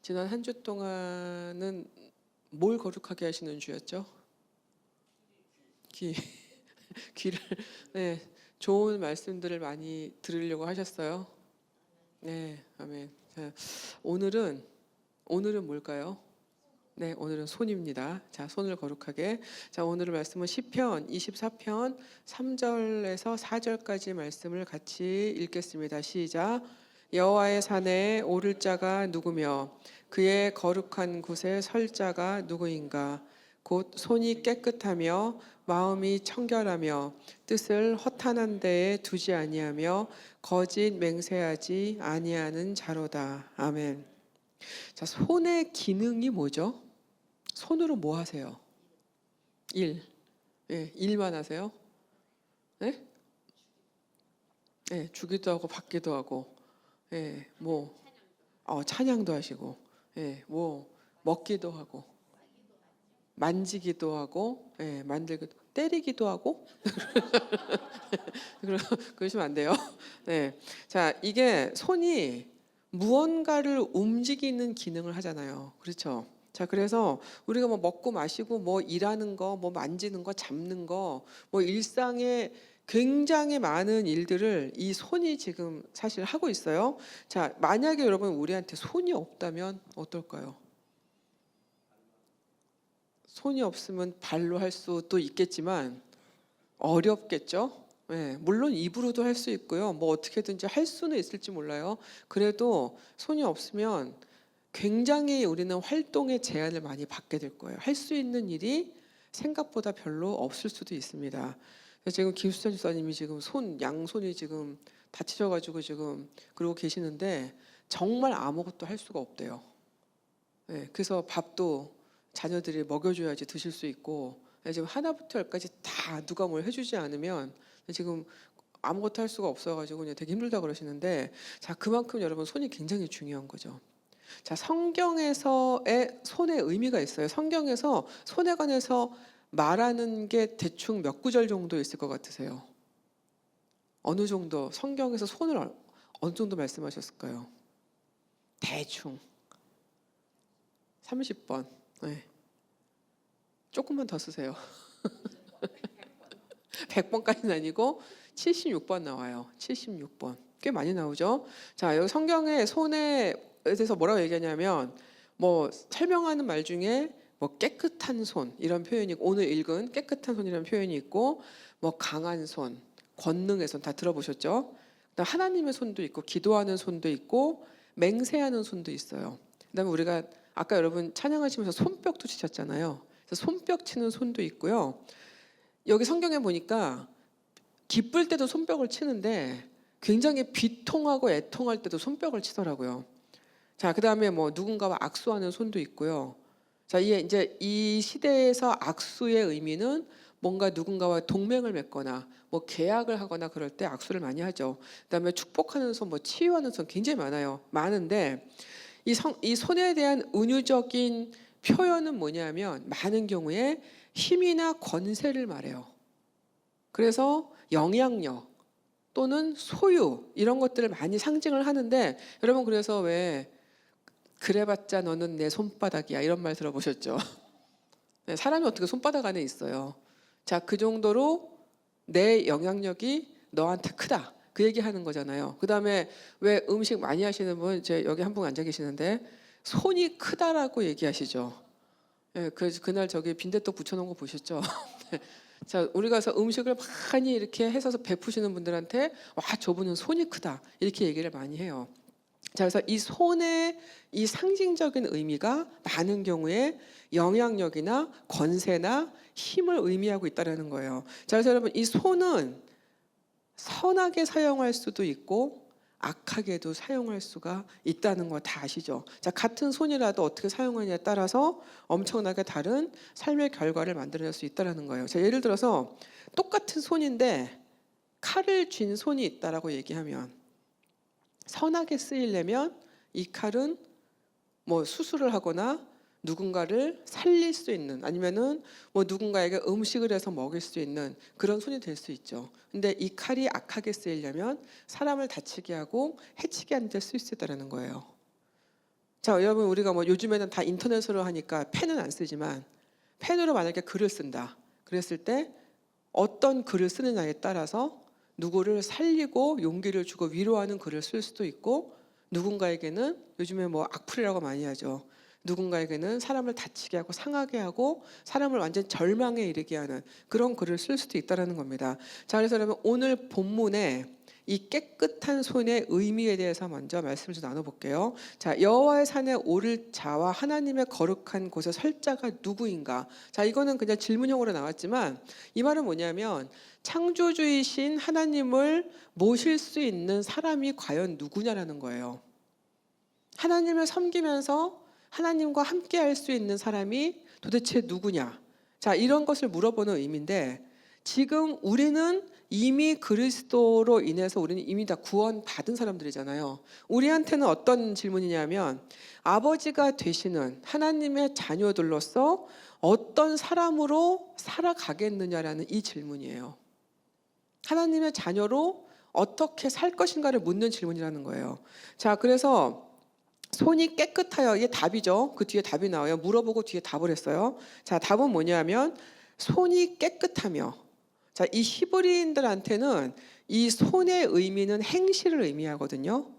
지난 한 주 동안은 뭘 거룩하게 하시는 주였죠? 귀, 귀를 네, 좋은 말씀들을 많이 들으려고 하셨어요. 네, 아멘. 자, 오늘은 뭘까요? 네, 오늘은 손입니다. 자, 손을 거룩하게. 자, 오늘의 말씀은 시편 24편 3절에서 4절까지 말씀을 같이 읽겠습니다. 시작. 여호와의 산에 오를 자가 누구며 그의 거룩한 곳에 설 자가 누구인가? 곧 손이 깨끗하며 마음이 청결하며 뜻을 허탄한 데에 두지 아니하며 거짓 맹세하지 아니하는 자로다. 아멘. 자, 손의 기능이 뭐죠? 손으로 뭐 하세요? 일. 예, 일만 하세요? 네? 예, 주기도 하고 받기도 하고. 예, 찬양도 하시고. 예, 먹기도 하고. 만지기도 하고. 예, 만들기도 때리기도 하고. 그러시면 안 돼요. 네. 자, 이게 손이 무언가를 움직이는 기능을 하잖아요. 그렇죠? 자, 그래서 우리가 뭐 먹고 마시고 뭐 일하는 거, 뭐 만지는 거, 잡는 거, 뭐 일상에 굉장히 많은 일들을 이 손이 지금 사실 하고 있어요. 자, 만약에 여러분 우리한테 손이 없다면 어떨까요? 손이 없으면 발로 할 수도 있겠지만 어렵겠죠? 네, 물론 입으로도 할 수 있고요. 뭐 어떻게든지 할 수는 있을지 몰라요. 그래도 손이 없으면 굉장히 우리는 활동의 제한을 많이 받게 될 거예요. 할 수 있는 일이 생각보다 별로 없을 수도 있습니다. 지금 김수찬 집사님이 지금 양손이 지금 다치셔가지고 지금 그러고 계시는데 정말 아무것도 할 수가 없대요. 네, 그래서 밥도 자녀들이 먹여줘야지 드실 수 있고 지금 하나부터 열까지 다 누가 뭘 해주지 않으면 지금 아무것도 할 수가 없어가지고 그냥 되게 힘들다 그러시는데 자, 그만큼 여러분 손이 굉장히 중요한 거죠. 자, 성경에서의 손의 의미가 있어요. 성경에서 손에 관해서 말하는 게 대충 몇 구절 정도 있을 것 같으세요? 어느 정도 성경에서 손을 어느 정도 말씀하셨을까요? 대충 30번. 네. 조금만 더 쓰세요. 100번까지는 아니고 76번 나와요. 76번. 꽤 많이 나오죠. 자, 여기 성경에 손에 대해서 뭐라고 얘기하냐면 뭐 설명하는 말 중에 뭐 깨끗한 손 이런 표현이 있고 오늘 읽은 깨끗한 손이라는 표현이 있고 뭐 강한 손, 권능의 손 다 들어보셨죠? 그다음 하나님의 손도 있고 기도하는 손도 있고 맹세하는 손도 있어요. 그다음에 우리가 아까 여러분 찬양하시면서 손뼉도 치셨잖아요. 그래서 손뼉 치는 손도 있고요. 여기 성경에 보니까 기쁠 때도 손뼉을 치는데 굉장히 비통하고 애통할 때도 손뼉을 치더라고요. 자, 그다음에 뭐 누군가와 악수하는 손도 있고요. 자, 이제 이 시대에서 악수의 의미는 뭔가 누군가와 동맹을 맺거나 뭐 계약을 하거나 그럴 때 악수를 많이 하죠. 그다음에 축복하는 손, 뭐 치유하는 손 굉장히 많은데 이 손에 대한 은유적인 표현은 뭐냐면 많은 경우에 힘이나 권세를 말해요. 그래서 영향력 또는 소유 이런 것들을 많이 상징을 하는데 여러분 그래서 왜 그래봤자 너는 내 손바닥이야 이런 말 들어보셨죠? 네, 사람이 어떻게 손바닥 안에 있어요. 자, 그 정도로 내 영향력이 너한테 크다 그 얘기하는 거잖아요. 그 다음에 왜 음식 많이 하시는 분 여기 한 분 앉아 계시는데 손이 크다라고 얘기하시죠. 네, 그날 저기 빈대떡 붙여놓은 거 보셨죠? 자, 우리 가서 음식을 많이 이렇게 해서 베푸시는 분들한테 와 저분은 손이 크다 이렇게 얘기를 많이 해요. 자, 그래서 이 손의 이 상징적인 의미가 많은 경우에 영향력이나 권세나 힘을 의미하고 있다는 거예요. 자, 그래서 여러분 이 손은 선하게 사용할 수도 있고 악하게도 사용할 수가 있다는 거 다 아시죠? 자, 같은 손이라도 어떻게 사용하느냐에 따라서 엄청나게 다른 삶의 결과를 만들어낼 수 있다는 거예요. 자, 예를 들어서 똑같은 손인데 칼을 쥔 손이 있다라고 얘기하면 선하게 쓰이려면 이 칼은 뭐 수술을 하거나 누군가를 살릴 수 있는 아니면은 뭐 누군가에게 음식을 해서 먹일 수 있는 그런 손이 될 수 있죠. 근데 이 칼이 악하게 쓰이려면 사람을 다치게 하고 해치게 하는 데 쓸 수 있다는 거예요. 자, 여러분 우리가 뭐 요즘에는 다 인터넷으로 하니까 펜은 안 쓰지만 펜으로 만약에 글을 쓴다. 그랬을 때 어떤 글을 쓰느냐에 따라서 누구를 살리고 용기를 주고 위로하는 글을 쓸 수도 있고, 누군가에게는 요즘에 뭐 악플이라고 많이 하죠. 누군가에게는 사람을 다치게 하고 상하게 하고 사람을 완전 절망에 이르게 하는 그런 글을 쓸 수도 있다는 겁니다. 자, 그래서 여러분 오늘 본문에 이 깨끗한 손의 의미에 대해서 먼저 말씀을 좀 나눠볼게요. 자, 여호와의 산에 오를 자와 하나님의 거룩한 곳에 설 자가 누구인가? 자, 이거는 그냥 질문형으로 나왔지만 이 말은 뭐냐면 창조주이신 하나님을 모실 수 있는 사람이 과연 누구냐라는 거예요. 하나님을 섬기면서 하나님과 함께 할 수 있는 사람이 도대체 누구냐? 자, 이런 것을 물어보는 의미인데, 지금 우리는 이미 그리스도로 인해서 우리는 이미 다 구원받은 사람들이잖아요. 우리한테는 어떤 질문이냐면 아버지가 되시는 하나님의 자녀들로서 어떤 사람으로 살아가겠느냐라는 이 질문이에요. 하나님의 자녀로 어떻게 살 것인가를 묻는 질문이라는 거예요. 자, 그래서 손이 깨끗하여, 이게 답이죠. 그 뒤에 답이 나와요. 물어보고 뒤에 답을 했어요. 자, 답은 뭐냐면 손이 깨끗하며, 자, 이 히브리인들한테는 이 손의 의미는 행실을 의미하거든요.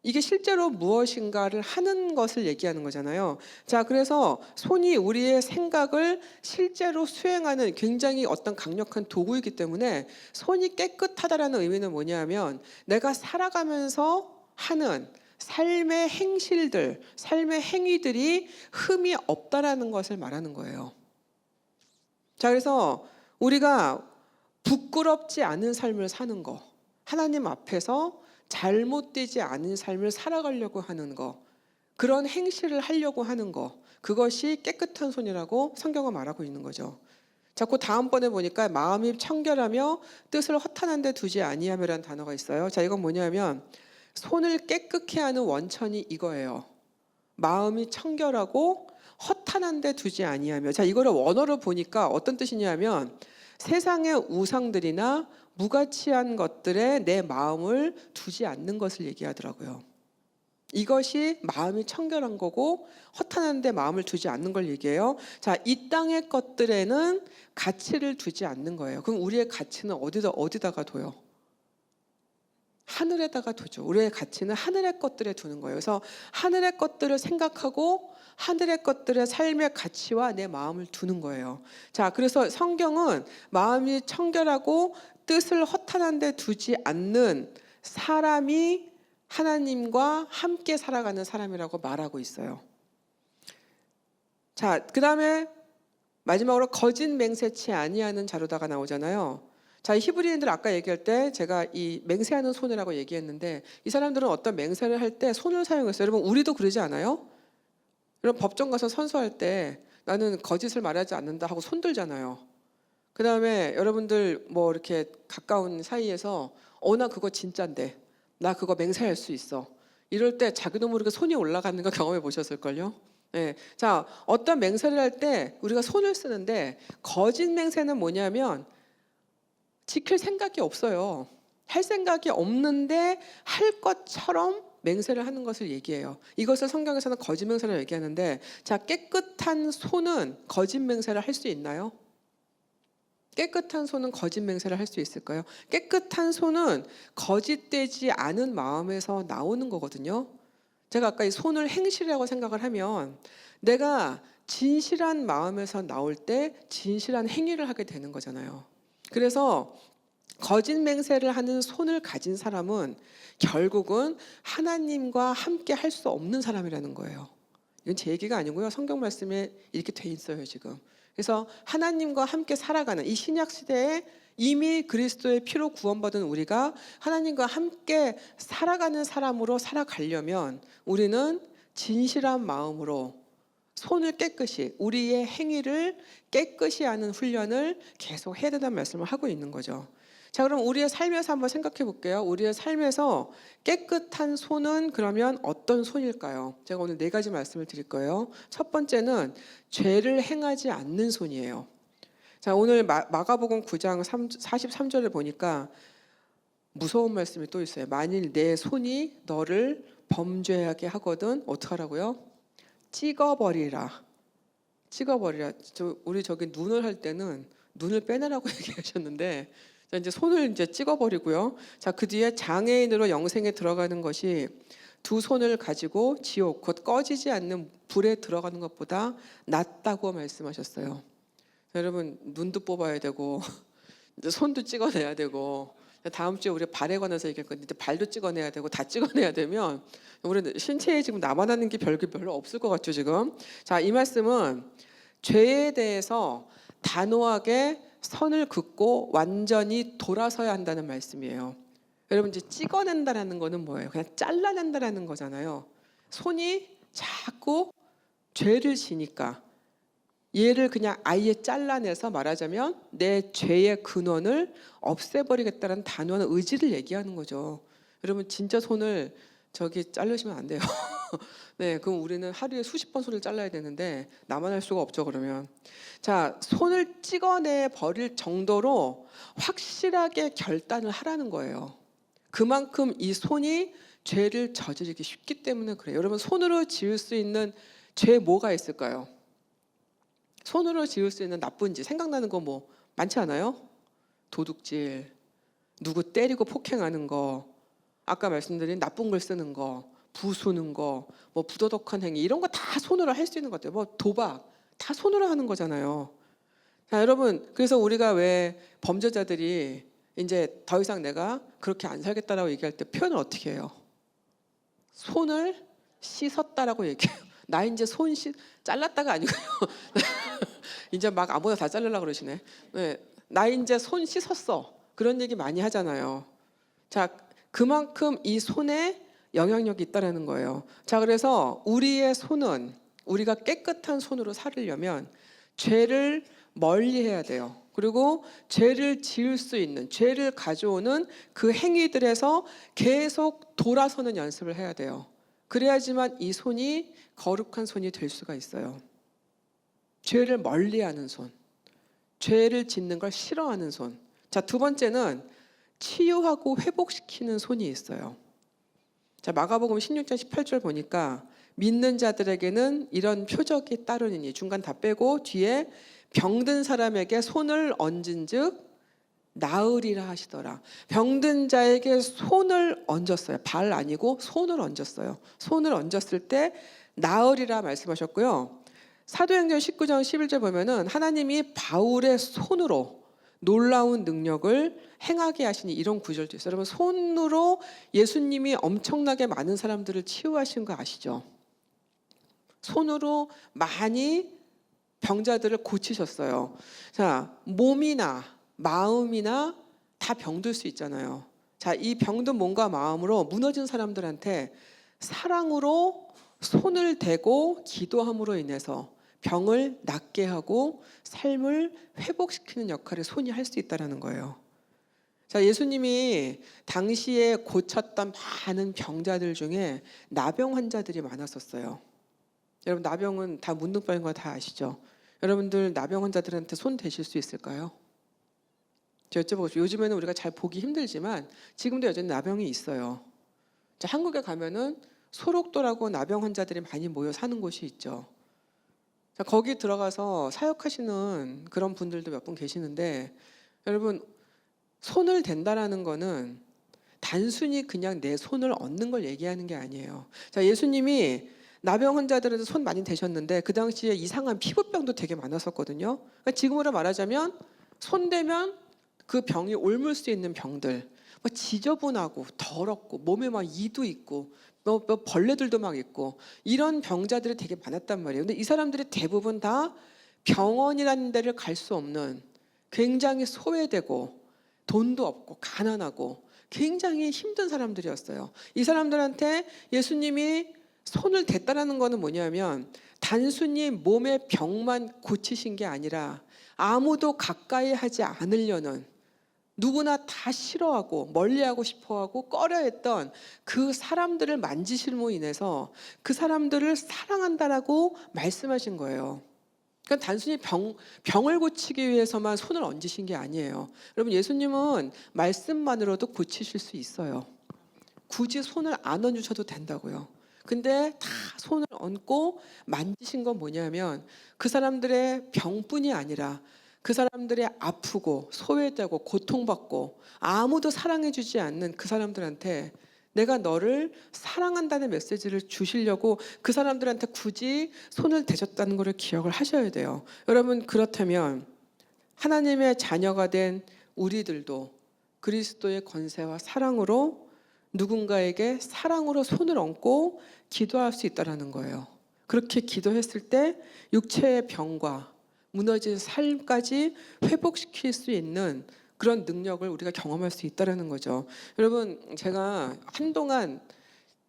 이게 실제로 무엇인가를 하는 것을 얘기하는 거잖아요. 자, 그래서 손이 우리의 생각을 실제로 수행하는 굉장히 어떤 강력한 도구이기 때문에 손이 깨끗하다라는 의미는 뭐냐면 내가 살아가면서 하는 삶의 행실들, 삶의 행위들이 흠이 없다라는 것을 말하는 거예요. 자, 그래서 우리가 부끄럽지 않은 삶을 사는 거, 하나님 앞에서 잘못되지 않은 삶을 살아가려고 하는 거, 그런 행실을 하려고 하는 거, 그것이 깨끗한 손이라고 성경은 말하고 있는 거죠. 자꾸 다음번에 보니까 마음이 청결하며 뜻을 허탄한 데 두지 아니하며라는 단어가 있어요. 자, 이건 뭐냐면 손을 깨끗게 하는 원천이 이거예요. 마음이 청결하고 허탄한 데 두지 아니하며. 자, 이거를 원어로 보니까 어떤 뜻이냐면 세상의 우상들이나 무가치한 것들에 내 마음을 두지 않는 것을 얘기하더라고요. 이것이 마음이 청결한 거고 허탄한 데 마음을 두지 않는 걸 얘기해요. 자, 이 땅의 것들에는 가치를 두지 않는 거예요. 그럼 우리의 가치는 어디다가 둬요? 하늘에다가 두죠. 우리의 가치는 하늘의 것들에 두는 거예요. 그래서 하늘의 것들을 생각하고 하늘의 것들의 삶의 가치와 내 마음을 두는 거예요. 자, 그래서 성경은 마음이 청결하고 뜻을 허탄한 데 두지 않는 사람이 하나님과 함께 살아가는 사람이라고 말하고 있어요. 자, 그 다음에 마지막으로 거짓 맹세치 아니하는 자로다가 나오잖아요. 자, 히브리인들 아까 얘기할 때 제가 이 맹세하는 손이라고 얘기했는데 이 사람들은 어떤 맹세를 할 때 손을 사용했어요. 여러분 우리도 그러지 않아요? 여러분 법정 가서 선서할 때 나는 거짓을 말하지 않는다 하고 손 들잖아요. 그 다음에 여러분들 뭐 이렇게 가까운 사이에서 나 그거 진짠데 나 그거 맹세할 수 있어. 이럴 때 자기도 모르게 손이 올라가는 거 경험해 보셨을걸요? 네. 자, 어떤 맹세를 할 때 우리가 손을 쓰는데 거짓 맹세는 뭐냐면 지킬 생각이 없어요. 할 생각이 없는데 할 것처럼 맹세를 하는 것을 얘기해요. 이것을 성경에서는 거짓 맹세를 얘기하는데, 자, 깨끗한 손은 거짓 맹세를 할 수 있나요? 깨끗한 손은 거짓 맹세를 할 수 있을까요? 깨끗한 손은 거짓되지 않은 마음에서 나오는 거거든요. 제가 아까 이 손을 행실이라고 생각을 하면 내가 진실한 마음에서 나올 때 진실한 행위를 하게 되는 거잖아요. 그래서 거짓 맹세를 하는 손을 가진 사람은 결국은 하나님과 함께 할 수 없는 사람이라는 거예요. 이건 제 얘기가 아니고요. 성경 말씀에 이렇게 돼 있어요, 지금. 그래서 하나님과 함께 살아가는 이 신약 시대에 이미 그리스도의 피로 구원받은 우리가 하나님과 함께 살아가는 사람으로 살아가려면 우리는 진실한 마음으로 손을 깨끗이, 우리의 행위를 깨끗이 하는 훈련을 계속 해야 된다는 말씀을 하고 있는 거죠. 자, 그럼 우리의 삶에서 한번 생각해 볼게요. 우리의 삶에서 깨끗한 손은 그러면 어떤 손일까요? 제가 오늘 4가지 말씀을 드릴 거예요. 첫 번째는 죄를 행하지 않는 손이에요. 자, 오늘 마가복음 9장 43절을 보니까 무서운 말씀이 또 있어요. 만일 내 손이 너를 범죄하게 하거든 어떡하라고요? 찍어버리라. 찍어버리라. 우리 저기 눈을 할 때는 눈을 빼내라고 얘기하셨는데, 자, 이제 손을 이제 찍어버리고요. 자, 그 뒤에 장애인으로 영생에 들어가는 것이 두 손을 가지고 지옥 곧 꺼지지 않는 불에 들어가는 것보다 낫다고 말씀하셨어요. 자, 여러분 눈도 뽑아야 되고 이제 손도 찍어내야 되고, 다음 주에 우리 발에 관해서 얘기할 건데 이제 발도 찍어내야 되고 다 찍어내야 되면 우리 신체에 지금 남아나는 게 별로 없을 것 같죠 지금. 자, 이 말씀은 죄에 대해서 단호하게 선을 긋고 완전히 돌아서야 한다는 말씀이에요. 여러분 이제 찍어낸다라는 거는 뭐예요? 그냥 잘라낸다라는 거잖아요. 손이 자꾸 죄를 지니까 얘를 그냥 아예 잘라내서 말하자면 내 죄의 근원을 없애버리겠다는 단호한 의지를 얘기하는 거죠. 여러분 진짜 손을 저기 자르시면 안 돼요. 네, 그럼 우리는 하루에 수십 번 손을 잘라야 되는데 나만 할 수가 없죠 그러면. 자, 손을 찍어내 버릴 정도로 확실하게 결단을 하라는 거예요. 그만큼 이 손이 죄를 저지르기 쉽기 때문에 그래요. 여러분 손으로 지을 수 있는 죄 뭐가 있을까요? 손으로 지을 수 있는 나쁜 짓 생각나는 거 뭐 많지 않아요? 도둑질, 누구 때리고 폭행하는 거, 아까 말씀드린 나쁜 글 쓰는 거, 부수는 거, 뭐 부도덕한 행위 이런 거 다 손으로 할 수 있는 것 같아요. 뭐 도박 다 손으로 하는 거잖아요. 자, 여러분 그래서 우리가 왜 범죄자들이 이제 더 이상 내가 그렇게 안 살겠다라고 얘기할 때 표현을 어떻게 해요? 손을 씻었다라고 얘기해요. 나 이제 손 잘랐다가 아니고요. 이제 막 아무나 다 자르려고 그러시네. 네, 나 이제 손 씻었어. 그런 얘기 많이 하잖아요. 자, 그만큼 이 손에 영향력이 있다라는 거예요. 자, 그래서 우리의 손은 우리가 깨끗한 손으로 살으려면 죄를 멀리해야 돼요. 그리고 죄를 지을 수 있는, 죄를 가져오는 그 행위들에서 계속 돌아서는 연습을 해야 돼요. 그래야지만 이 손이 거룩한 손이 될 수가 있어요. 죄를 멀리하는 손, 죄를 짓는 걸 싫어하는 손. 자, 두 번째는 치유하고 회복시키는 손이 있어요. 자, 마가복음 16장 18절 보니까 믿는 자들에게는 이런 표적이 따르니니, 중간 다 빼고 뒤에 병든 사람에게 손을 얹은즉 나으리라 하시더라. 병든 자에게 손을 얹었어요. 발 아니고 손을 얹었어요. 손을 얹었을 때 나으리라 말씀하셨고요. 사도행전 19장 11절 보면은 하나님이 바울의 손으로 놀라운 능력을 행하게 하시니 이런 구절도 있어요. 여러분 손으로 예수님이 엄청나게 많은 사람들을 치유하신 거 아시죠? 손으로 많이 병자들을 고치셨어요. 자, 몸이나 마음이나 다 병들 수 있잖아요. 자, 이 병든 몸과 마음으로 무너진 사람들한테 사랑으로 손을 대고 기도함으로 인해서 병을 낫게 하고 삶을 회복시키는 역할을 손이 할 수 있다는 거예요. 자, 예수님이 당시에 고쳤던 많은 병자들 중에 나병 환자들이 많았었어요. 여러분 나병은 다 문둥병인 거 다 아시죠? 여러분들 나병 환자들한테 손 대실 수 있을까요? 저 여쭤보고 요즘에는 우리가 잘 보기 힘들지만 지금도 여전히 나병이 있어요. 자, 한국에 가면은 소록도라고 나병 환자들이 많이 모여 사는 곳이 있죠. 자, 거기 들어가서 사역하시는 그런 분들도 몇 분 계시는데 여러분 손을 댄다라는 거는 단순히 그냥 내 손을 얹는 걸 얘기하는 게 아니에요. 자, 예수님이 나병 환자들한테 손 많이 대셨는데 그 당시에 이상한 피부병도 되게 많았었거든요. 그러니까 지금으로 말하자면 손 대면 그 병이 옮을 수 있는 병들, 뭐 지저분하고 더럽고 몸에 막 이도 있고 뭐 벌레들도 막 있고 이런 병자들이 되게 많았단 말이에요. 근데 이 사람들이 대부분 다 병원이라는 데를 갈 수 없는 굉장히 소외되고 돈도 없고 가난하고 굉장히 힘든 사람들이었어요. 이 사람들한테 예수님이 손을 댔다라는 거는 뭐냐면 단순히 몸의 병만 고치신 게 아니라 아무도 가까이 하지 않으려는, 누구나 다 싫어하고 멀리하고 싶어하고 꺼려했던 그 사람들을 만지심으로 인해서 그 사람들을 사랑한다라고 말씀하신 거예요. 그러니까 단순히 병을 고치기 위해서만 손을 얹으신 게 아니에요. 여러분 예수님은 말씀만으로도 고치실 수 있어요. 굳이 손을 안 얹으셔도 된다고요. 근데 다 손을 얹고 만지신 건 뭐냐면 그 사람들의 병뿐이 아니라 그 사람들이 아프고 소외되고 고통받고 아무도 사랑해주지 않는 그 사람들한테 내가 너를 사랑한다는 메시지를 주시려고 그 사람들한테 굳이 손을 대셨다는 것을 기억을 하셔야 돼요. 여러분, 그렇다면 하나님의 자녀가 된 우리들도 그리스도의 권세와 사랑으로 누군가에게 사랑으로 손을 얹고 기도할 수 있다는 거예요. 그렇게 기도했을 때 육체의 병과 무너진 삶까지 회복시킬 수 있는 그런 능력을 우리가 경험할 수 있다는 거죠. 여러분, 제가 한동안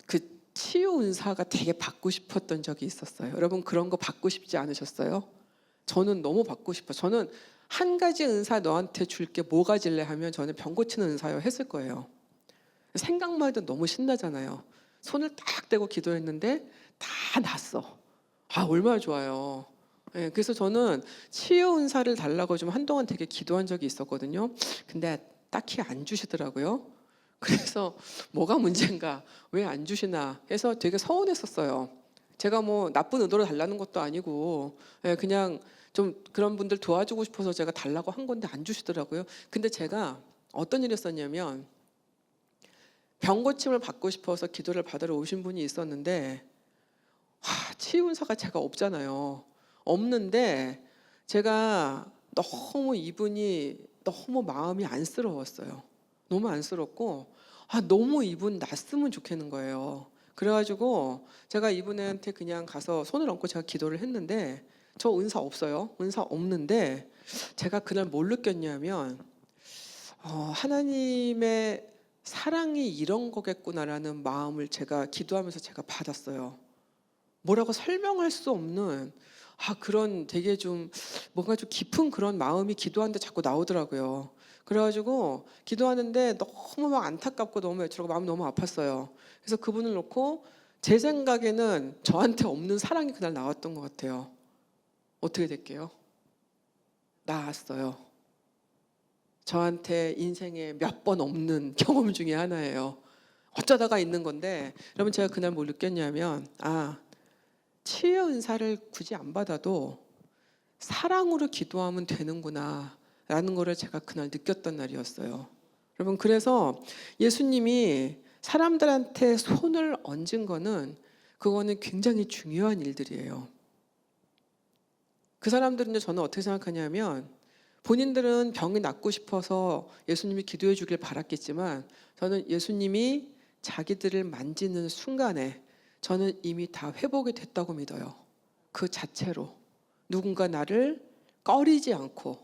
그 치유 은사가 되게 받고 싶었던 적이 있었어요. 여러분, 그런 거 받고 싶지 않으셨어요? 저는 너무 받고 싶어요. 저는 한 가지 은사 너한테 줄게 뭐 가질래 하면 저는 병 고치는 은사요 했을 거예요. 생각만 해도 너무 신나잖아요. 손을 딱 대고 기도했는데 다 났어. 아, 얼마나 좋아요. 예, 그래서 저는 치유 은사를 달라고 좀 한동안 되게 기도한 적이 있었거든요. 근데 딱히 안 주시더라고요. 그래서 뭐가 문제인가, 왜 안 주시나 해서 되게 서운했었어요. 제가 뭐 나쁜 의도로 달라는 것도 아니고 그냥 좀 그런 분들 도와주고 싶어서 제가 달라고 한 건데 안 주시더라고요. 근데 제가 어떤 일이 있었냐면 병 고침을 받고 싶어서 기도를 받으러 오신 분이 있었는데 치유 은사가 제가 없잖아요. 없는데 제가 너무 이분이 너무 마음이 안쓰러웠어요. 너무 안쓰럽고 너무 이분 났으면 좋겠는 거예요. 그래가지고 제가 이분한테 그냥 가서 손을 얹고 제가 기도를 했는데 저 은사 없어요. 은사 없는데 제가 그날 뭘 느꼈냐면 하나님의 사랑이 이런 거겠구나라는 마음을 제가 기도하면서 제가 받았어요. 뭐라고 설명할 수 없는 그런 되게 좀 뭔가 좀 깊은 그런 마음이 기도하는데 자꾸 나오더라고요. 그래가지고 기도하는데 너무 막 안타깝고 너무 애처롭고 마음이 너무 아팠어요. 그래서 그분을 놓고 제 생각에는 저한테 없는 사랑이 그날 나왔던 것 같아요. 어떻게 될게요? 나았어요. 저한테 인생에 몇 번 없는 경험 중에 하나예요. 어쩌다가 있는 건데 여러분, 제가 그날 뭘 느꼈냐면 치유 은사를 굳이 안 받아도 사랑으로 기도하면 되는구나 라는 거를 제가 그날 느꼈던 날이었어요. 여러분, 그래서 예수님이 사람들한테 손을 얹은 거는 그거는 굉장히 중요한 일들이에요. 그 사람들은 저는 어떻게 생각하냐면 본인들은 병이 낫고 싶어서 예수님이 기도해 주길 바랐겠지만 저는 예수님이 자기들을 만지는 순간에 저는 이미 다 회복이 됐다고 믿어요. 그 자체로 누군가 나를 꺼리지 않고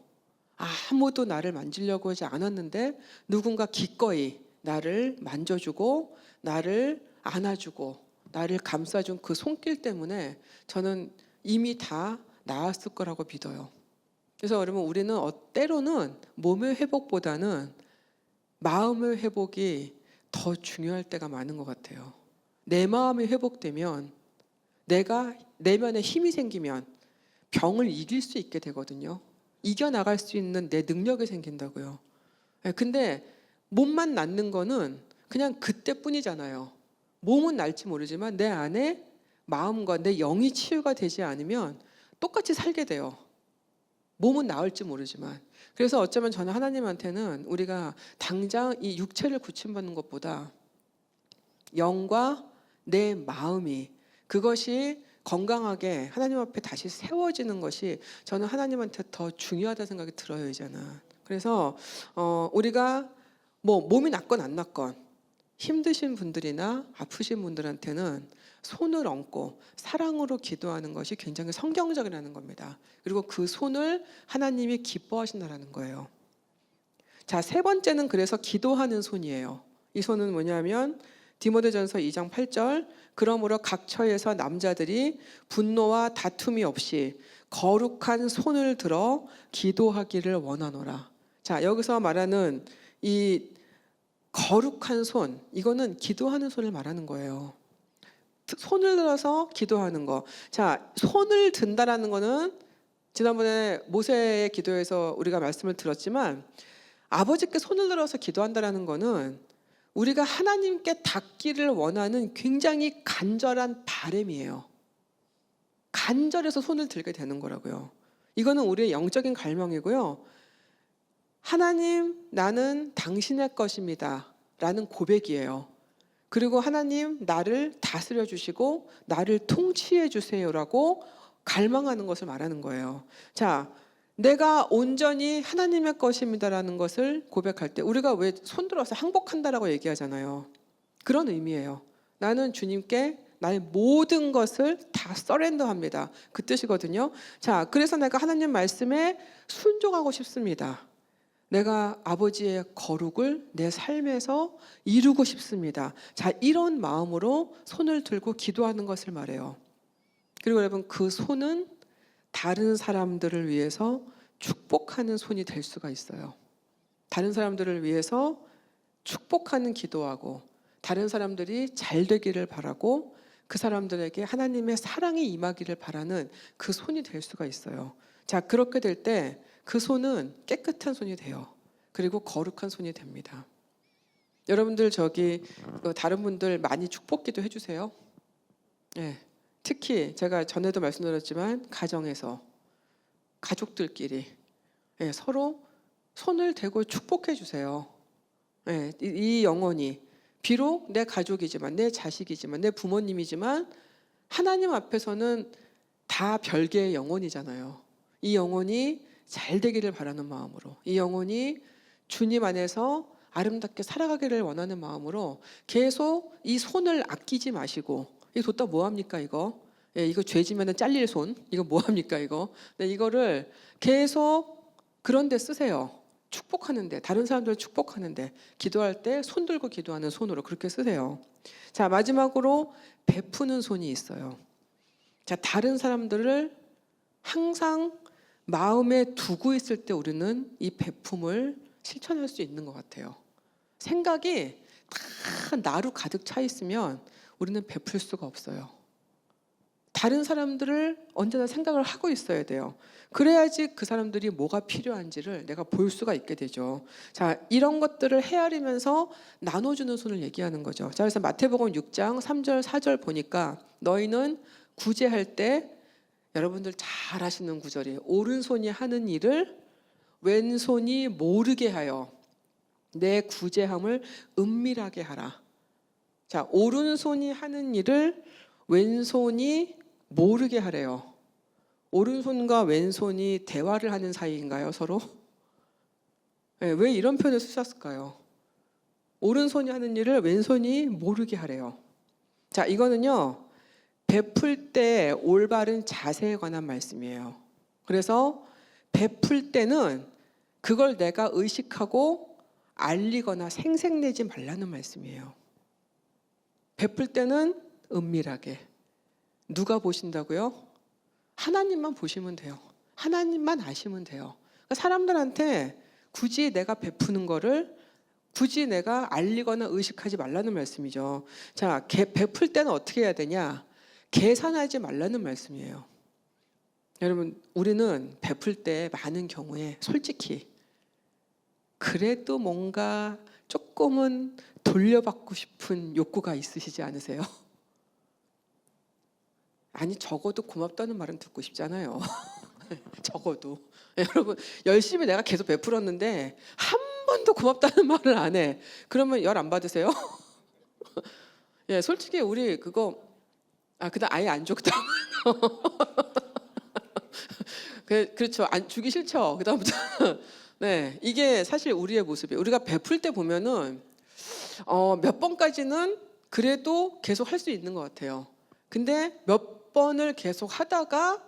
아무도 나를 만지려고 하지 않았는데 누군가 기꺼이 나를 만져주고 나를 안아주고 나를 감싸준 그 손길 때문에 저는 이미 다 나았을 거라고 믿어요. 그래서 여러분, 우리는 때로는 몸의 회복보다는 마음의 회복이 더 중요할 때가 많은 것 같아요. 내 마음이 회복되면 내가 내면에 힘이 생기면 병을 이길 수 있게 되거든요. 이겨나갈 수 있는 내 능력이 생긴다고요. 근데 몸만 낫는 거는 그냥 그때뿐이잖아요. 몸은 낫지 모르지만 내 안에 마음과 내 영이 치유가 되지 않으면 똑같이 살게 돼요. 몸은 나을지 모르지만. 그래서 어쩌면 저는 하나님한테는 우리가 당장 이 육체를 고침받는 것보다 영과 내 마음이 그것이 건강하게 하나님 앞에 다시 세워지는 것이 저는 하나님한테 더 중요하다는 생각이 들어요, 이제는. 그래서 우리가 뭐 몸이 낫건 안 낫건 힘드신 분들이나 아프신 분들한테는 손을 얹고 사랑으로 기도하는 것이 굉장히 성경적이라는 겁니다. 그리고 그 손을 하나님이 기뻐하신다는 거예요. 자, 세 번째는 그래서 기도하는 손이에요. 이 손은 뭐냐면 디모데전서 2장 8절 그러므로 각 처에서 남자들이 분노와 다툼이 없이 거룩한 손을 들어 기도하기를 원하노라. 자, 여기서 말하는 이 거룩한 손, 이거는 기도하는 손을 말하는 거예요. 손을 들어서 기도하는 거. 자, 손을 든다라는 거는 지난번에 모세의 기도에서 우리가 말씀을 들었지만 아버지께 손을 들어서 기도한다라는 거는 우리가 하나님께 닿기를 원하는 굉장히 간절한 바람이에요. 간절해서 손을 들게 되는 거라고요. 이거는 우리의 영적인 갈망이고요. 하나님, 나는 당신의 것입니다 라는 고백이에요. 그리고 하나님, 나를 다스려 주시고 나를 통치해 주세요라고 갈망하는 것을 말하는 거예요. 자, 내가 온전히 하나님의 것입니다라는 것을 고백할 때 우리가 왜 손들어서 항복한다라고 얘기하잖아요. 그런 의미예요. 나는 주님께 나의 모든 것을 다 서렌더합니다. 그 뜻이거든요. 자, 그래서 내가 하나님 말씀에 순종하고 싶습니다. 내가 아버지의 거룩을 내 삶에서 이루고 싶습니다. 자, 이런 마음으로 손을 들고 기도하는 것을 말해요. 그리고 여러분, 그 손은 다른 사람들을 위해서 축복하는 손이 될 수가 있어요. 다른 사람들을 위해서 축복하는 기도하고 다른 사람들이 잘 되기를 바라고 그 사람들에게 하나님의 사랑이 임하기를 바라는 그 손이 될 수가 있어요. 자, 그렇게 될 때 그 손은 깨끗한 손이 돼요. 그리고 거룩한 손이 됩니다. 여러분들 저기 다른 분들 많이 축복기도 해주세요. 네. 특히 제가 전에도 말씀드렸지만 가정에서 가족들끼리 서로 손을 대고 축복해 주세요. 이 영혼이 비록 내 가족이지만 내 자식이지만 내 부모님이지만 하나님 앞에서는 다 별개의 영혼이잖아요. 이 영혼이 잘 되기를 바라는 마음으로, 이 영혼이 주님 안에서 아름답게 살아가기를 원하는 마음으로 계속 이 손을 아끼지 마시고, 이거 뒀다 뭐합니까 이거? 이거 죄지면 잘릴 손, 이거 뭐합니까 이거? 이거를 계속 그런 데 쓰세요. 축복하는데, 다른 사람들을 축복하는데, 기도할 때 손 들고 기도하는 손으로 그렇게 쓰세요. 자, 마지막으로 베푸는 손이 있어요. 자, 다른 사람들을 항상 마음에 두고 있을 때 우리는 이 베품을 실천할 수 있는 것 같아요. 생각이 다 나로 가득 차 있으면 우리는 베풀 수가 없어요. 다른 사람들을 언제나 생각을 하고 있어야 돼요. 그래야지 그 사람들이 뭐가 필요한지를 내가 볼 수가 있게 되죠. 자, 이런 것들을 헤아리면서 나눠주는 손을 얘기하는 거죠. 자, 그래서 마태복음 6장 3절 4절 보니까 너희는 구제할 때 여러분들 잘 아시는 구절이에요. 오른손이 하는 일을 왼손이 모르게 하여 내 구제함을 은밀하게 하라. 자, 오른손이 하는 일을 왼손이 모르게 하래요. 오른손과 왼손이 대화를 하는 사이인가요, 서로? 왜 이런 표현을 쓰셨을까요? 오른손이 하는 일을 왼손이 모르게 하래요. 자, 이거는요, 베풀 때 올바른 자세에 관한 말씀이에요. 그래서 베풀 때는 그걸 내가 의식하고 알리거나 생색내지 말라는 말씀이에요. 베풀 때는 은밀하게. 누가 보신다고요? 하나님만 보시면 돼요. 하나님만 아시면 돼요. 그러니까 사람들한테 굳이 내가 베푸는 거를 굳이 내가 알리거나 의식하지 말라는 말씀이죠. 자, 베풀 때는 어떻게 해야 되냐? 계산하지 말라는 말씀이에요. 여러분, 우리는 베풀 때 많은 경우에 솔직히 그래도 뭔가 조금은 돌려받고 싶은 욕구가 있으시지 않으세요? 아니, 적어도 고맙다는 말은 듣고 싶잖아요. 적어도. 여러분, 열심히 내가 계속 베풀었는데 한 번도 고맙다는 말을 안 해. 그러면 열 안 받으세요? 예, 솔직히 우리 그거 그다음 아예 안 줬다. 그렇죠. 안 주기 싫죠. 그다음부터 네, 이게 사실 우리의 모습이에요. 우리가 베풀 때 보면은 몇 번까지는 그래도 계속 할 수 있는 것 같아요. 근데 몇 번을 계속 하다가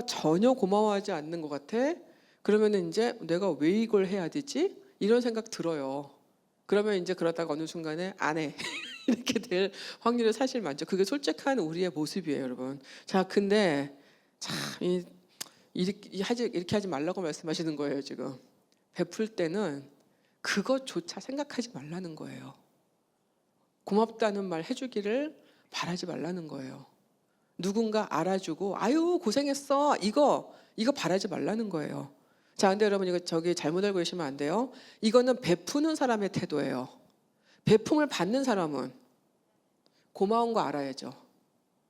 전혀 고마워하지 않는 것 같아. 그러면은 이제 내가 왜 이걸 해야 되지? 이런 생각 들어요. 그러면 이제 그러다가 어느 순간에 안 해. 이렇게 될 확률이 사실 많죠. 그게 솔직한 우리의 모습이에요, 여러분. 자, 근데 참 이렇게 하지 말라고 말씀하시는 거예요, 지금. 베풀 때는 그것조차 생각하지 말라는 거예요. 고맙다는 말 해주기를 바라지 말라는 거예요. 누군가 알아주고 아유 고생했어 이거 바라지 말라는 거예요. 자, 근데 여러분 이거 저기 잘못 알고 계시면 안 돼요. 이거는 베푸는 사람의 태도예요. 베품을 받는 사람은 고마운 거 알아야죠.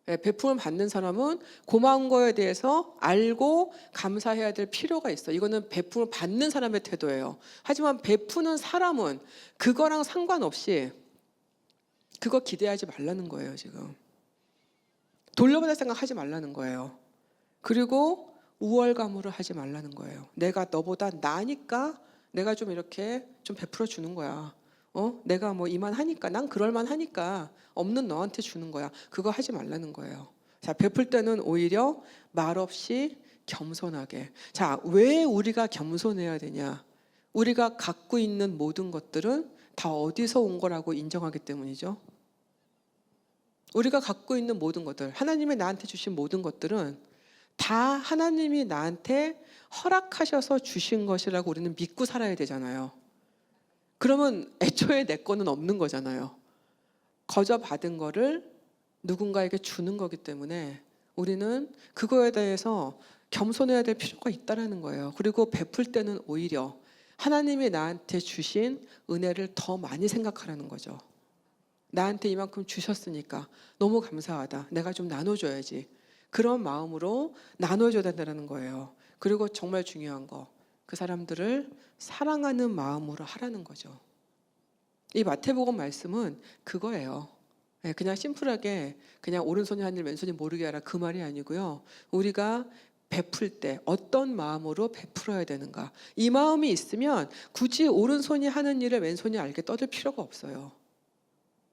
베품을 받는 사람은 고마운 거에 대해서 알고 감사해야 될 필요가 있어. 이거는 베품을 받는 사람의 태도예요. 하지만 베푸는 사람은 그거랑 상관없이 그거 기대하지 말라는 거예요, 지금. 돌려받을 생각하지 말라는 거예요. 그리고 우월감으로 하지 말라는 거예요. 내가 너보다 나니까 내가 좀 이렇게 좀 베풀어 주는 거야. 내가 뭐 이만하니까, 난 그럴만하니까 없는 너한테 주는 거야. 그거 하지 말라는 거예요. 자, 베풀 때는 오히려 말없이 겸손하게. 자, 왜 우리가 겸손해야 되냐? 우리가 갖고 있는 모든 것들은 다 어디서 온 거라고 인정하기 때문이죠. 우리가 갖고 있는 모든 것들, 하나님이 나한테 주신 모든 것들은 다 하나님이 나한테 허락하셔서 주신 것이라고 우리는 믿고 살아야 되잖아요. 그러면 애초에 내 거는 없는 거잖아요. 거저 받은 거를 누군가에게 주는 거기 때문에 우리는 그거에 대해서 겸손해야 될 필요가 있다는 거예요. 그리고 베풀 때는 오히려 하나님이 나한테 주신 은혜를 더 많이 생각하라는 거죠. 나한테 이만큼 주셨으니까 너무 감사하다. 내가 좀 나눠줘야지. 그런 마음으로 나눠줘야 된다는 거예요. 그리고 정말 중요한 거, 그 사람들을 사랑하는 마음으로 하라는 거죠. 이 마태복음 말씀은 그거예요. 그냥 심플하게 그냥 오른손이 한 일 왼손이 모르게 하라 그 말이 아니고요. 우리가 베풀 때 어떤 마음으로 베풀어야 되는가. 이 마음이 있으면 굳이 오른손이 하는 일을 왼손이 알게 떠들 필요가 없어요.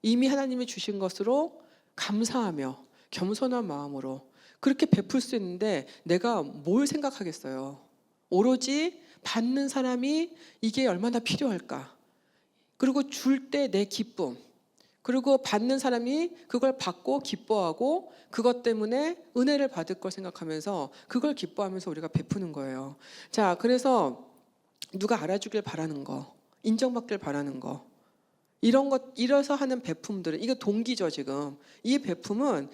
이미 하나님이 주신 것으로 감사하며 겸손한 마음으로 그렇게 베풀 수 있는데 내가 뭘 생각하겠어요. 오로지 받는 사람이 이게 얼마나 필요할까. 그리고 줄 때 내 기쁨, 그리고 받는 사람이 그걸 받고 기뻐하고 그것 때문에 은혜를 받을 걸 생각하면서 그걸 기뻐하면서 우리가 베푸는 거예요. 자, 그래서 누가 알아주길 바라는 거, 인정받길 바라는 거, 이런 것, 이래서 하는 베품들은 이게 동기죠. 지금 이 베품은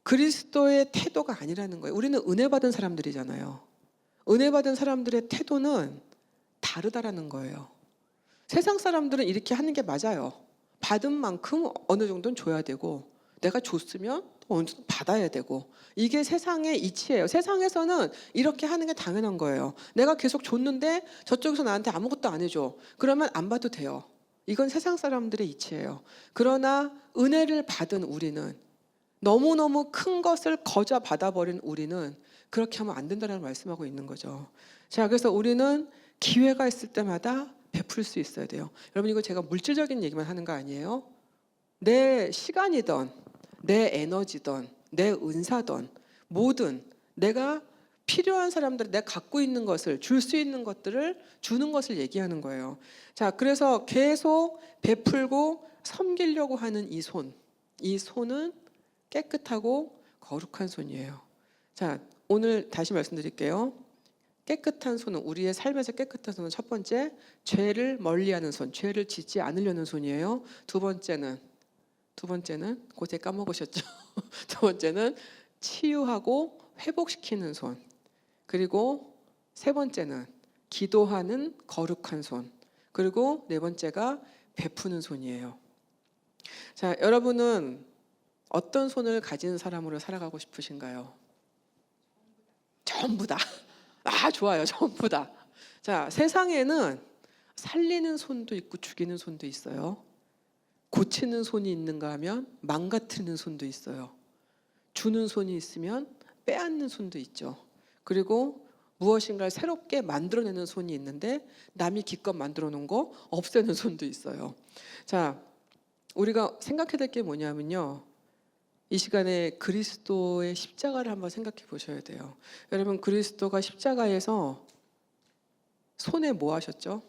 그리스도의 태도가 아니라는 거예요. 우리는 은혜 받은 사람들이잖아요. 은혜 받은 사람들의 태도는 다르다라는 거예요. 세상 사람들은 이렇게 하는 게 맞아요. 받은 만큼 어느 정도는 줘야 되고 내가 줬으면 어느 정도 받아야 되고 이게 세상의 이치예요. 세상에서는 이렇게 하는 게 당연한 거예요. 내가 계속 줬는데 저쪽에서 나한테 아무것도 안 해줘. 그러면 안 봐도 돼요. 이건 세상 사람들의 이치예요. 그러나 은혜를 받은 우리는 너무너무 큰 것을 거저 받아버린 우리는 그렇게 하면 안 된다는 말씀하고 있는 거죠. 자, 그래서 우리는 기회가 있을 때마다 베풀 수 있어야 돼요. 여러분 이거 제가 물질적인 얘기만 하는 거 아니에요. 내 시간이든 내 에너지든 내 은사든 뭐든 내가 필요한 사람들 내가 갖고 있는 것을 줄 수 있는 것들을 주는 것을 얘기하는 거예요. 자, 그래서 계속 베풀고 섬기려고 하는 이 손은 깨끗하고 거룩한 손이에요. 자, 오늘 다시 말씀드릴게요. 깨끗한 손은 우리의 삶에서 깨끗한 손은 첫 번째 죄를 멀리하는 손, 죄를 짓지 않으려는 손이에요. 두 번째는 고제 까먹으셨죠? 두 번째는 치유하고 회복시키는 손. 그리고 세 번째는 기도하는 거룩한 손. 그리고 네 번째가 베푸는 손이에요. 자, 여러분은 어떤 손을 가진 사람으로 살아가고 싶으신가요? 전부 다. 아, 좋아요. 전부 다. 자, 세상에는 살리는 손도 있고 죽이는 손도 있어요. 고치는 손이 있는가 하면 망가뜨리는 손도 있어요. 주는 손이 있으면 빼앗는 손도 있죠. 그리고 무엇인가를 새롭게 만들어내는 손이 있는데 남이 기껏 만들어 놓은 거 없애는 손도 있어요. 자, 우리가 생각해야 될 게 뭐냐면요. 이 시간에 그리스도의 십자가를 한번 생각해 보셔야 돼요. 여러분 그리스도가 십자가에서 손에 뭐 하셨죠?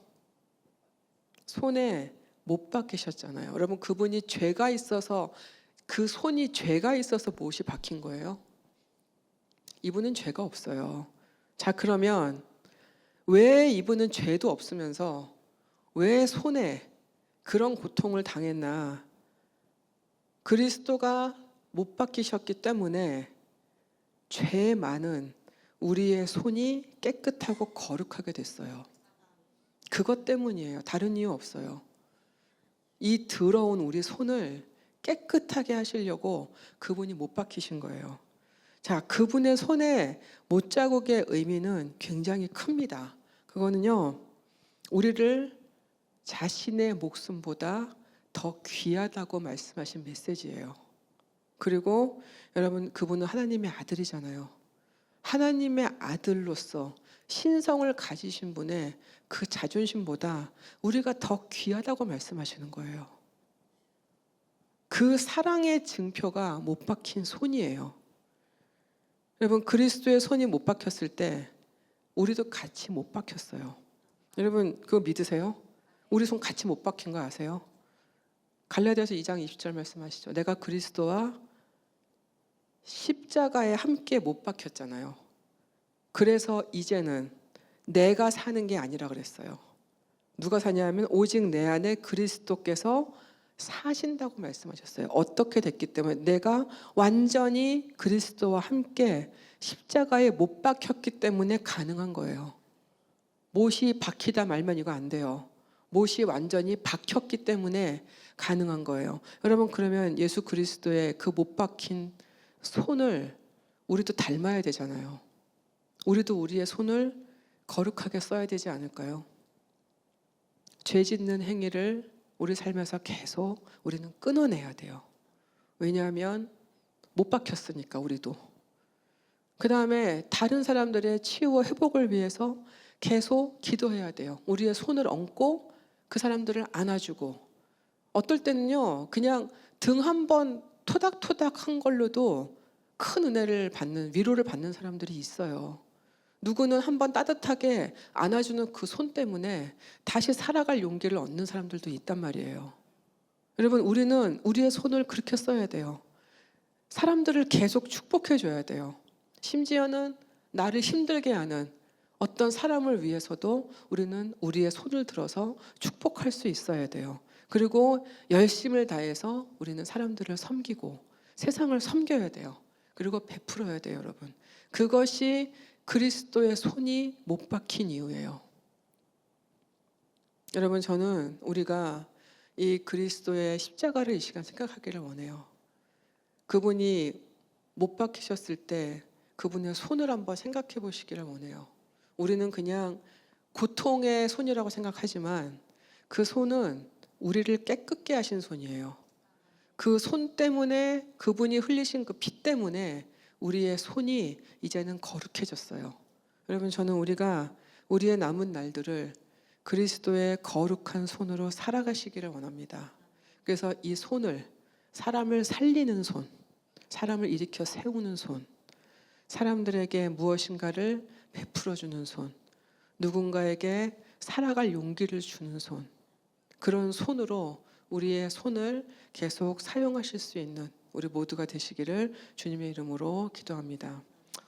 손에 못 박히셨잖아요. 여러분 그분이 죄가 있어서 그 손이 죄가 있어서 못이 박힌 거예요? 이분은 죄가 없어요. 자, 그러면 왜 이분은 죄도 없으면서 왜 손에 그런 고통을 당했나? 그리스도가 못 박히셨기 때문에 죄 많은 우리의 손이 깨끗하고 거룩하게 됐어요. 그것 때문이에요. 다른 이유 없어요. 이 더러운 우리 손을 깨끗하게 하시려고 그분이 못 박히신 거예요. 자, 그분의 손에 못자국의 의미는 굉장히 큽니다. 그거는요, 우리를 자신의 목숨보다 더 귀하다고 말씀하신 메시지예요. 그리고 여러분, 그분은 하나님의 아들이잖아요. 하나님의 아들로서 신성을 가지신 분의 그 자존심보다 우리가 더 귀하다고 말씀하시는 거예요. 그 사랑의 증표가 못 박힌 손이에요. 여러분, 그리스도의 손이 못 박혔을 때 우리도 같이 못 박혔어요. 여러분, 그거 믿으세요? 우리 손 같이 못 박힌 거 아세요? 갈라디아서 2장 20절 말씀하시죠. 내가 그리스도와 십자가에 함께 못 박혔잖아요. 그래서 이제는 내가 사는 게 아니라 그랬어요. 누가 사냐면 오직 내 안에 그리스도께서 사신다고 말씀하셨어요. 어떻게 됐기 때문에 내가 완전히 그리스도와 함께 십자가에 못 박혔기 때문에 가능한 거예요. 못이 박히다 말면 이거 안 돼요. 못이 완전히 박혔기 때문에 가능한 거예요. 여러분, 그러면 예수 그리스도의 그 못 박힌 손을 우리도 닮아야 되잖아요. 우리도 우리의 손을 거룩하게 써야 되지 않을까요? 죄 짓는 행위를 우리 삶에서 계속 우리는 끊어내야 돼요. 왜냐하면 못 박혔으니까 우리도. 그 다음에 다른 사람들의 치유와 회복을 위해서 계속 기도해야 돼요. 우리의 손을 얹고 그 사람들을 안아주고, 어떨 때는요 그냥 등 한 번 토닥토닥 한 걸로도 큰 은혜를 받는, 위로를 받는 사람들이 있어요. 누구는 한번 따뜻하게 안아주는 그 손 때문에 다시 살아갈 용기를 얻는 사람들도 있단 말이에요. 여러분, 우리는 우리의 손을 그렇게 써야 돼요. 사람들을 계속 축복해 줘야 돼요. 심지어는 나를 힘들게 하는 어떤 사람을 위해서도 우리는 우리의 손을 들어서 축복할 수 있어야 돼요. 그리고 열심을 다해서 우리는 사람들을 섬기고 세상을 섬겨야 돼요. 그리고 베풀어야 돼요, 여러분. 그것이 그리스도의 손이 못 박힌 이유예요. 여러분, 저는 우리가 이 그리스도의 십자가를 이 시간 생각하기를 원해요. 그분이 못 박히셨을 때 그분의 손을 한번 생각해 보시기를 원해요. 우리는 그냥 고통의 손이라고 생각하지만 그 손은 우리를 깨끗게 하신 손이에요. 그 손 때문에, 그분이 흘리신 그 피 때문에 우리의 손이 이제는 거룩해졌어요. 여러분, 저는 우리가 우리의 남은 날들을 그리스도의 거룩한 손으로 살아가시기를 원합니다. 그래서 이 손을, 사람을 살리는 손, 사람을 일으켜 세우는 손, 사람들에게 무엇인가를 베풀어주는 손, 누군가에게 살아갈 용기를 주는 손, 그런 손으로 우리의 손을 계속 사용하실 수 있는 우리 모두가 되시기를 주님의 이름으로 기도합니다.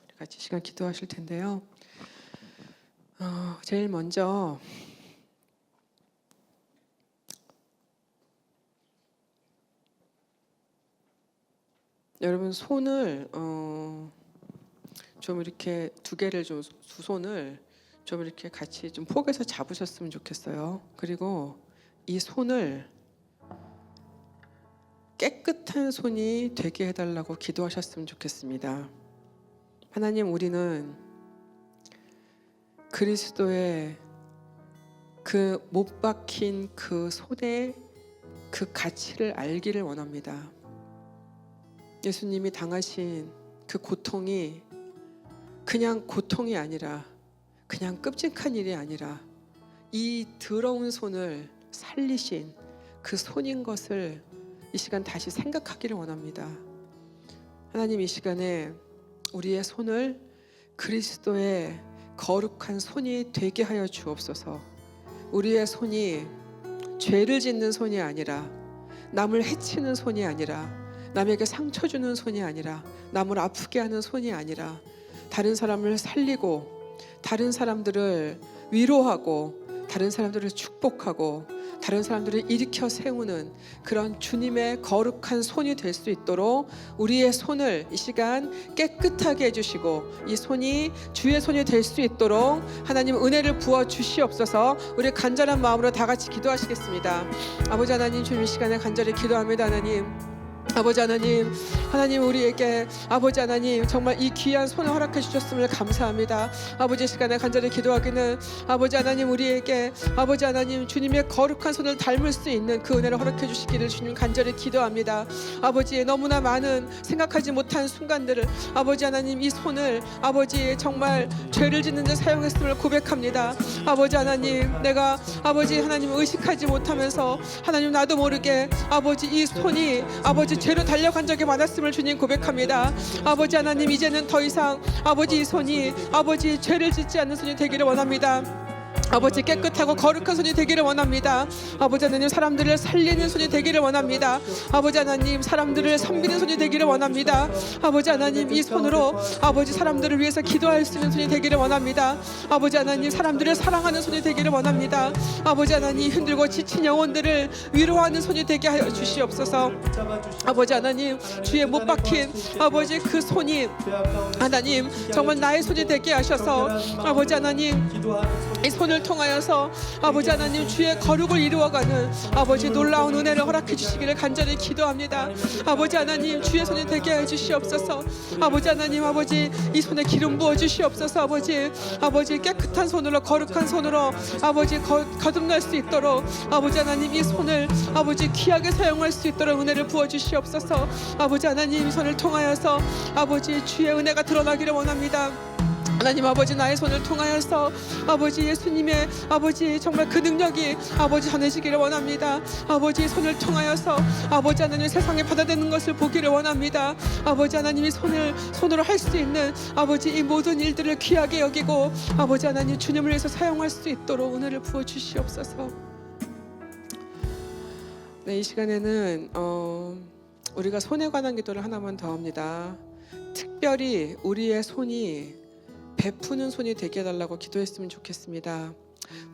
우리 같이 시간 기도하실 텐데요. 제일 먼저 여러분, 손을 좀 이렇게 두 개를 좀, 두 손을 좀 이렇게 같이 좀 포개서 잡으셨으면 좋겠어요. 그리고 이 손을 깨끗한 손이 되게 해달라고 기도하셨으면 좋겠습니다. 하나님, 우리는 그리스도의 그 못 박힌 그 손의 그 가치를 알기를 원합니다. 예수님이 당하신 그 고통이 그냥 고통이 아니라, 그냥 끔찍한 일이 아니라 이 더러운 손을 살리신 그 손인 것을 이 시간 다시 생각하기를 원합니다. 하나님, 이 시간에 우리의 손을 그리스도의 거룩한 손이 되게 하여 주옵소서. 우리의 손이 죄를 짓는 손이 아니라, 남을 해치는 손이 아니라, 남에게 상처 주는 손이 아니라, 남을 아프게 하는 손이 아니라, 다른 사람을 살리고 다른 사람들을 위로하고 다른 사람들을 축복하고 다른 사람들을 일으켜 세우는 그런 주님의 거룩한 손이 될 수 있도록 우리의 손을 이 시간 깨끗하게 해주시고 이 손이 주의 손이 될 수 있도록 하나님 은혜를 부어 주시옵소서. 우리 간절한 마음으로 다 같이 기도하시겠습니다. 아버지 하나님, 주님 이 시간에 간절히 기도합니다. 하나님, 아버지 하나님, 하나님 우리에게 아버지 하나님 정말 이 귀한 손을 허락해 주셨음을 감사합니다. 아버지 시간에 간절히 기도하기는 아버지 하나님 우리에게 아버지 하나님 주님의 거룩한 손을 닮을 수 있는 그 은혜를 허락해 주시기를 주님 간절히 기도합니다. 아버지의 너무나 많은 생각하지 못한 순간들을 아버지 하나님 이 손을 아버지 정말 죄를 짓는 데 사용했음을 고백합니다. 아버지 하나님, 내가 아버지 하나님 의식하지 못하면서 하나님 나도 모르게 아버지 이 손이 아버지 죄로 달려간 적이 많았음을 주님 고백합니다. 아버지 하나님, 이제는 더 이상 아버지 이 손이 아버지 죄를 짓지 않는 손이 되기를 원합니다. 아버지 깨끗하고 거룩한 손이 되기를 원합니다. 아버지 하나님, 사람들을 살리는 손이 되기를 원합니다. 아버지 하나님, 사람들을 섬기는 손이 되기를 원합니다. 아버지 하나님, 이 손으로 아버지 사람들을 위해서 기도할 수 있는 손이 되기를 원합니다. 아버지 하나님, 사람들을 사랑하는 손이 되기를 원합니다. 아버지 하나님, 힘들고 지친 영혼들을 위로하는 손이 되게 하여 주시옵소서. 아버지 하나님, 주의 못 박힌 아버지 그 손이 하나님 정말 나의 손이 되게 하셔서 아버지 하나님 이 손을 통하여서 아버지 하나님 주의 거룩을 이루어가는 아버지 놀라운 은혜를 허락해 주시기를 간절히 기도합니다. 아버지 하나님, 주의 손이 되게 해 주시옵소서. 아버지 하나님, 아버지 이 손에 기름 부어 주시옵소서. 아버지 깨끗한 손으로 거룩한 손으로 아버지 거듭날 수 있도록 아버지 하나님 이 손을 아버지 귀하게 사용할 수 있도록 은혜를 부어 주시옵소서. 아버지 하나님, 이 손을 통하여서 아버지 주의 은혜가 드러나기를 원합니다. 하나님 아버지, 나의 손을 통하여서 아버지 예수님의 아버지 정말 그 능력이 아버지 전해지기를 원합니다. 아버지 손을 통하여서 아버지 하나님 세상에 받아들이는 것을 보기를 원합니다. 아버지 하나님이 손으로 할 수 있는 아버지 이 모든 일들을 귀하게 여기고 아버지 하나님 주님을 위해서 사용할 수 있도록 은혜를 부어 주시옵소서. 네, 이 시간에는 우리가 손에 관한 기도를 하나만 더 합니다. 특별히 우리의 손이 베푸는 손이 되게 해달라고 기도했으면 좋겠습니다.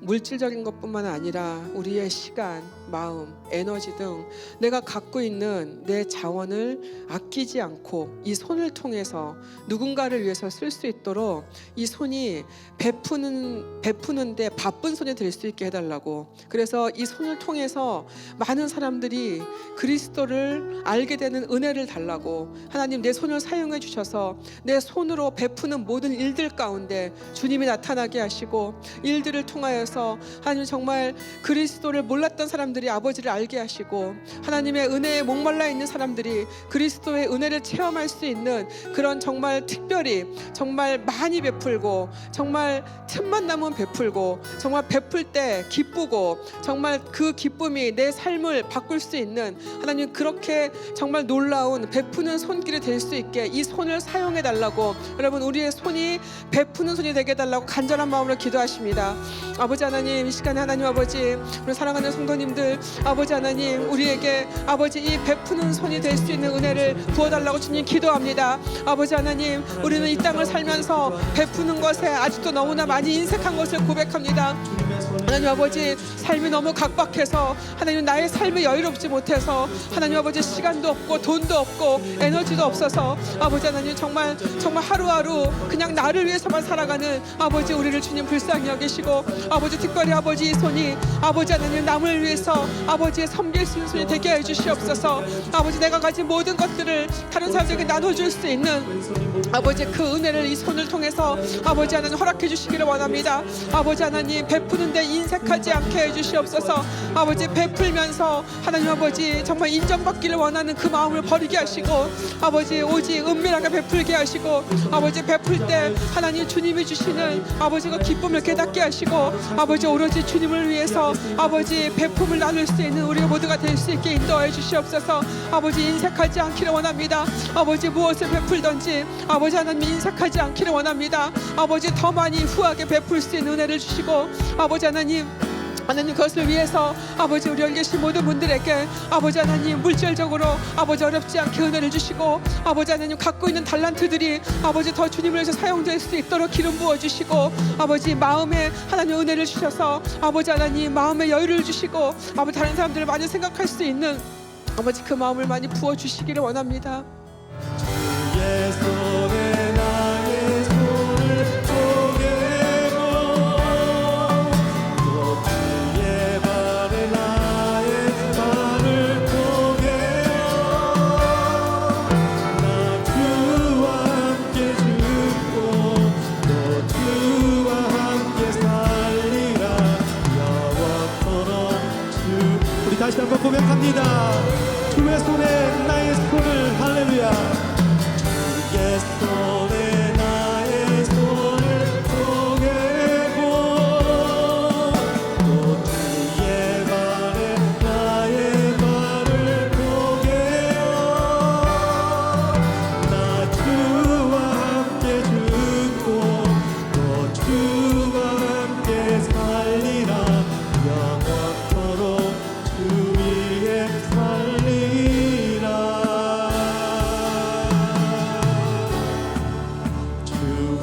물질적인 것뿐만 아니라 우리의 시간, 마음, 에너지 등 내가 갖고 있는 내 자원을 아끼지 않고 이 손을 통해서 누군가를 위해서 쓸 수 있도록 이 손이 베푸는데 바쁜 손이 될 수 있게 해달라고. 그래서 이 손을 통해서 많은 사람들이 그리스도를 알게 되는 은혜를 달라고 하나님 내 손을 사용해 주셔서 내 손으로 베푸는 모든 일들 가운데 주님이 나타나게 하시고 일들을 통하여서 하나님 정말 그리스도를 몰랐던 사람들이 아버지를 알게 하시고 하나님의 은혜에 목말라 있는 사람들이 그리스도의 은혜를 체험할 수 있는 그런 정말 특별히 정말 많이 베풀고 정말 틈만 나면 베풀고 정말 베풀 때 기쁘고 정말 그 기쁨이 내 삶을 바꿀 수 있는 하나님 그렇게 정말 놀라운 베푸는 손길이 될 수 있게 이 손을 사용해 달라고 여러분 우리의 손이 베푸는 손이 되게 해달라고 간절한 마음으로 기도하십니다. 아버지 하나님 이 시간에 하나님 아버지 우리 사랑하는 성도님들 아버지 하나님 우리에게 아버지 이 베푸는 손이 될 수 있는 은혜를 부어달라고 주님 기도합니다. 아버지 하나님 우리는 이 땅을 살면서 베푸는 것에 아직도 너무나 많이 인색한 것을 고백합니다. 하나님 아버지 삶이 너무 각박해서 하나님 나의 삶이 여유롭지 못해서 하나님 아버지 시간도 없고 돈도 없고 에너지도 없어서 아버지 하나님 정말 하루하루 그냥 나를 위해서만 살아가는 아버지 우리를 주님 불쌍히 여기시고 아버지 특별히 아버지 이 손이 아버지 하나님 남을 위해서 아버지의 섬길 수 있는 손이 되게 해주시옵소서. 아버지 내가 가진 모든 것들을 다른 사람들에게 나눠줄 수 있는 아버지 그 은혜를 이 손을 통해서 아버지 하나님 허락해 주시기를 원합니다. 아버지 하나님 베푸는데 인색하지 않게 해주시옵소서. 아버지 베풀면서 하나님 아버지 정말 인정받기를 원하는 그 마음을 버리게 하시고 아버지 오직 은밀하게 베풀게 하시고 아버지 베풀 때 하나님 주님이 주시는 아버지 그 기쁨을 깨닫게 하시고 아버지 오로지 주님을 위해서 아버지 베품을 나눌 수 있는 우리 모두가 될 수 있게 인도해 주시옵소서. 아버지 인색하지 않기를 원합니다. 아버지 무엇을 베풀든지 아버지 하나님 인색하지 않기를 원합니다. 아버지 더 많이 후하게 베풀 수 있는 은혜를 주시고 아버지 하나님 하나님 그것을 위해서 아버지 우리 여기 계신 모든 분들에게 아버지 하나님 물질적으로 아버지 어렵지 않게 은혜를 주시고 아버지 하나님 갖고 있는 달란트들이 아버지 더 주님을 위해서 사용될 수 있도록 기름 부어주시고 아버지 마음에 하나님 은혜를 주셔서 아버지 하나님 마음에 여유를 주시고 아버지 다른 사람들을 많이 생각할 수 있는 아버지 그 마음을 많이 부어주시기를 원합니다. 주의 손에 나의 손을 쪼개고 또 주의 발에 나의 발을 쪼개어 나 주와 함께 죽고 또 주와 함께 살리라 영원토록 주. 우리 다시 한번 고백합니다. 주의 손에 나의 손을 할렐루야. 주의 손에 나의 손을 쪼개고 또 주의 발에 나의 발을 쪼개어 나 주와 함께 죽고 또 주와 함께 살리라 영원토록 주 위에 살리라. 주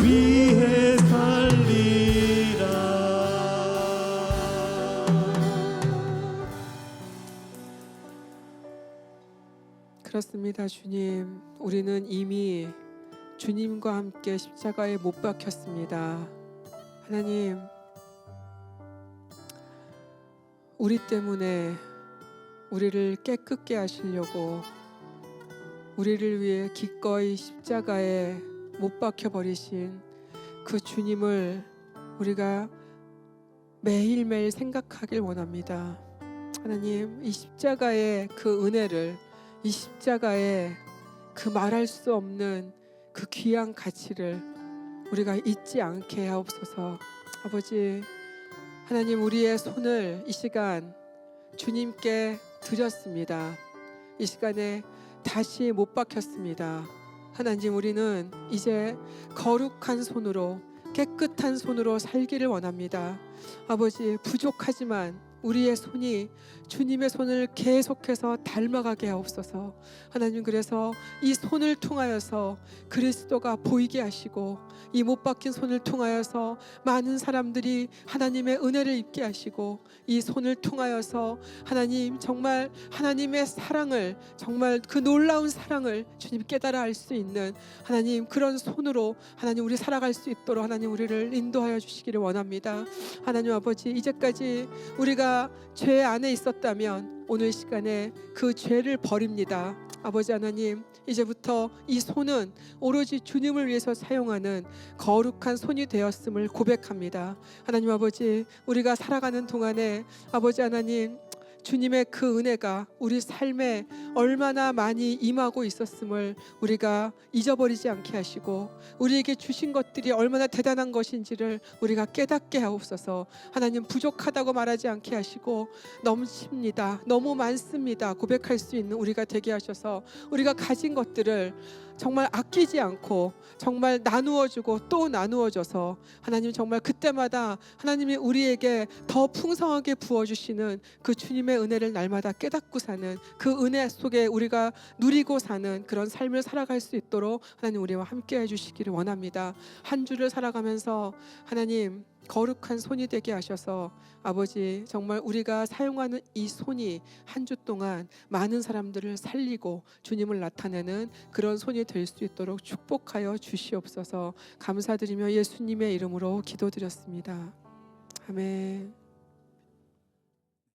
위에 살리라. 그렇습니다. 주님, 우리는 이미 주님과 함께 십자가에 못 박혔습니다. 하나님, 우리 때문에 우리를 깨끗게 하시려고 우리를 위해 기꺼이 십자가에 못 박혀 버리신 그 주님을 우리가 매일매일 생각하길 원합니다. 하나님, 이 십자가의 그 은혜를, 이 십자가의 그 말할 수 없는 그 귀한 가치를 우리가 잊지 않게 하옵소서. 아버지 하나님, 우리의 손을 이 시간 주님께 드렸습니다. 이 시간에 다시 못 박혔습니다. 하나님, 우리는 이제 거룩한 손으로, 깨끗한 손으로 살기를 원합니다. 아버지, 부족하지만 우리의 손이 주님의 손을 계속해서 닮아가게 하옵소서. 하나님, 그래서 이 손을 통하여서 그리스도가 보이게 하시고 이 못 박힌 손을 통하여서 많은 사람들이 하나님의 은혜를 입게 하시고 이 손을 통하여서 하나님 정말 하나님의 사랑을, 정말 그 놀라운 사랑을 주님 깨달아 알 수 있는 하나님 그런 손으로 하나님 우리 살아갈 수 있도록 하나님 우리를 인도하여 주시기를 원합니다. 하나님 아버지, 이제까지 우리가 죄 안에 있었다면 오늘 시간에 그 죄를 버립니다. 아버지 하나님, 이제부터 이 손은 오로지 주님을 위해서 사용하는 거룩한 손이 되었음을 고백합니다. 하나님 아버지, 우리가 살아가는 동안에 아버지 하나님 주님의 그 은혜가 우리 삶에 얼마나 많이 임하고 있었음을 우리가 잊어버리지 않게 하시고 우리에게 주신 것들이 얼마나 대단한 것인지를 우리가 깨닫게 하옵소서. 하나님, 부족하다고 말하지 않게 하시고 넘칩니다, 너무 많습니다 고백할 수 있는 우리가 되게 하셔서 우리가 가진 것들을 정말 아끼지 않고 정말 나누어주고 또 나누어줘서 하나님 정말 그때마다 하나님이 우리에게 더 풍성하게 부어주시는 그 주님의 은혜를 날마다 깨닫고 사는 그 은혜 속에 우리가 누리고 사는 그런 삶을 살아갈 수 있도록 하나님 우리와 함께 해주시기를 원합니다. 한 주를 살아가면서 하나님 거룩한 손이 되게 하셔서 아버지 정말 우리가 사용하는 이 손이 한 주 동안 많은 사람들을 살리고 주님을 나타내는 그런 손이 될 수 있도록 축복하여 주시옵소서. 감사드리며 예수님의 이름으로 기도드렸습니다. 아멘.